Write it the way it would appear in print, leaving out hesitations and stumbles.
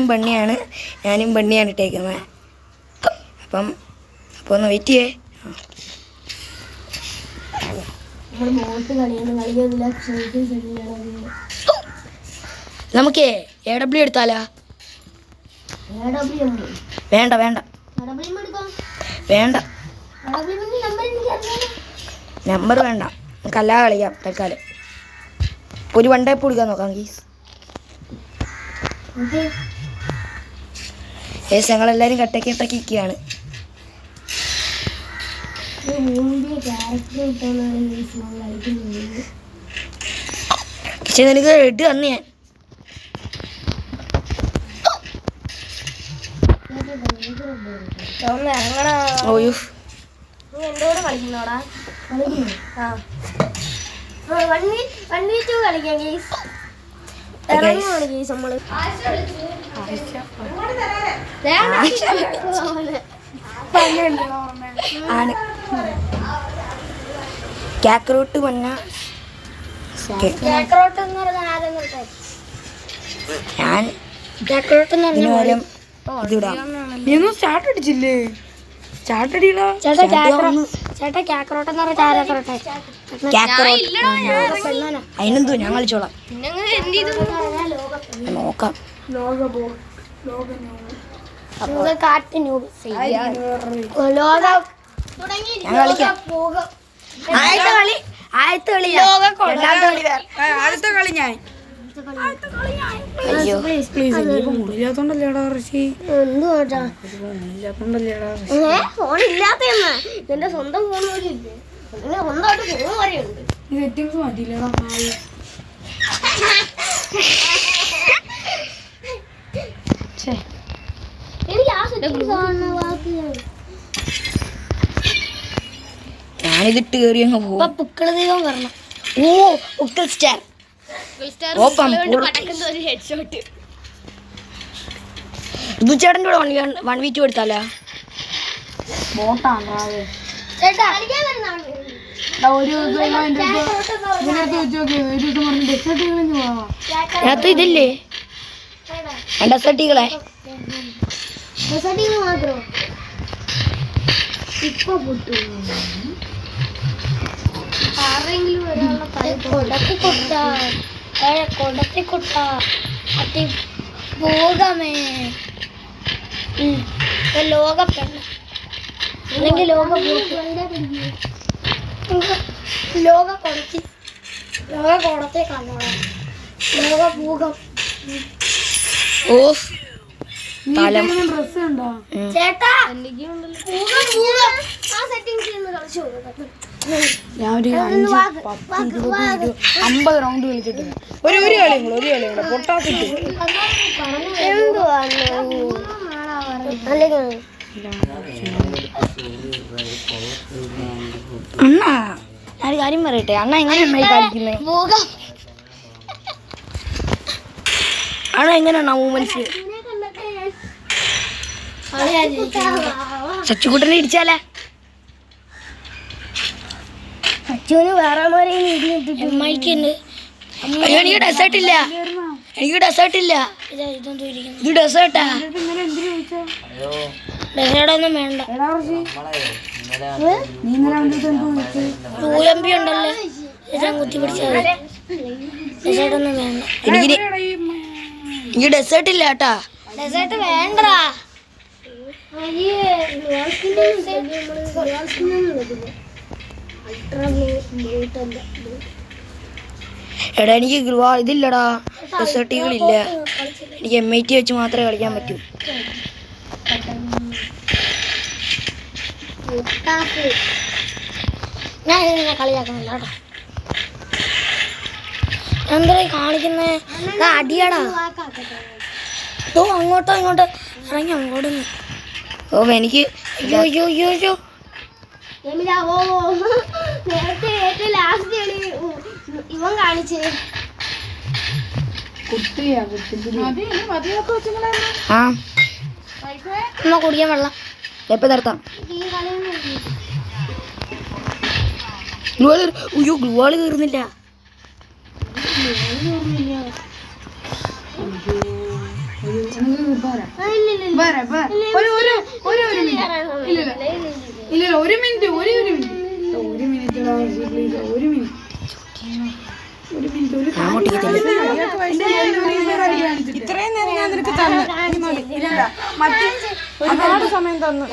ചേട്ടനും ബണ്ണിയാണ്, ഞാനും ബണ്ണിയാണ് ഇട്ടേക്കുന്നത്. അപ്പോൾ ഒന്ന് വെയിറ്റ് ചെയ്യേ. നമുക്കേ AW എടുത്താലാ? വേണ്ട വേണ്ട വേണ്ട, നമ്പർ വേണ്ട, നമുക്ക് അല്ലാതെ കളിക്കാം തൽക്കാലം. ഒരു വൺ ടൈപ്പ് കൊടുക്കാൻ നോക്കാം ഗീസ്. ഞങ്ങളെല്ലാവരും കട്ടക്കിട്ടൊക്കെയാണ്. പക്ഷെ നിനക്ക് റെഡ് തന്നു ഞാൻ. എന്നോട് കളിക്കുന്നോടാ? കളിക്കാം ഗീസ്. ഇറങ്ങുവാണ് ഗീസ് നമ്മള്. ആണ് കാക്രോട്ട് വന്ന ഞാൻ ഇതിടാം. സ്റ്റാർട്ട് അടിച്ചില്ലേ? സ്റ്റാർട്ട് അടിയില്ല അതിനെന്തോ ഞാൻ കളിച്ചോളാം. നോക്കാം. ഞാൻ കളിക്കാം. ആദ്യത്തെ കളി ഞാൻ. അയ്യോ ഫോണില്ലാത്തോണ്ടല്ലേടാ ഋഷി? ഫോണില്ലാത്ത എന്റെ സ്വന്തം ഫോൺ പോലും ഇല്ലേ? സ്വന്തമായിട്ട് ഫോൺ വരെയുണ്ട്. സെറ്റിംഗ്സ് മാറ്റിയില്ലടാ. ഞാനിതിട്ട് കയറി അങ്ങ് പോകും. പുക്കള ദൈവം വരണം. ഓ പുക്കൾ സ്റ്റാർ. ചേട്ടൻ്റെ കൂടെ 1v2 എടുത്താലോ? അതിനകത്ത് ഇതില്ലേ ഡെസേർട്ടികളെ? ലോകപ്പെണ്ണ അല്ലെങ്കിൽ ലോകത്തെ കണ്ണോടാ. ലോകഭൂകം. ഓഫ് തലം. ചേട്ടാ ആ സെറ്റിംഗ്സ് കളിച്ചു. ഞാൻ ഒരു 5, 10, 20, 50 റൗണ്ട് കളിച്ചിട്ടുണ്ട്. ഒരു കളിയും കൂടെ പൊട്ടാസിട്ട് അണ്ണാ ഞാനൊരു കാര്യം പറയട്ടെ. അണ്ണ എങ്ങനെയാണ് കളിക്കുന്നത്? അണ്ണ എങ്ങനെയാണ് മൂവ്മെന്റ്സ്? സച്ചുകുട്ടനെ ഇടിച്ചാലേ? അച്ഛന് വേറെ എനിക്ക് ഡെസേർട്ട് ഇല്ല. ഇത് ഡെസേർട്ടാ. ഡെസേർട്ടൊന്നും വേണ്ട. 2MB ഉണ്ടല്ലോ, കുത്തി പിടിച്ചാൽ ഡെസേർട്ടൊന്നും വേണ്ട. എനിക്ക് ഡെസേർട്ട് ഇല്ല കേട്ടാ. ഡെസേർട്ട് വേണ്ടടാ. എടാ എനിക്ക് ഇതില്ലടാ, ഡെസേർട്ടുകളില്ല. എനിക്ക് MIT വെച്ച് മാത്രമേ കളിക്കാൻ പറ്റൂ. ഞാൻ ഇതിനെ കളിയാക്കുന്നില്ല കേട്ടോ. എന്താ കാണിക്കുന്നേ? അടിയടാ. അങ്ങോട്ടോ ഇങ്ങോട്ടോ ഇറങ്ങി അങ്ങോട്ട്. ഓ എനിക്ക് ഇവൻ കാണിച്ചേ കുടിക്കാൻ വെള്ളം എപ്പോ നിർത്താം? ഗ്ലൂവാള് കയറുന്നില്ല. ഇല്ല ഒരു മിനിറ്റ് ഒരു മിനിറ്റ് ഇത്രയും നേരം ഞാൻ നിനക്ക് തന്നു മറ്റേ ഒരുപാട് സമയം തന്നു.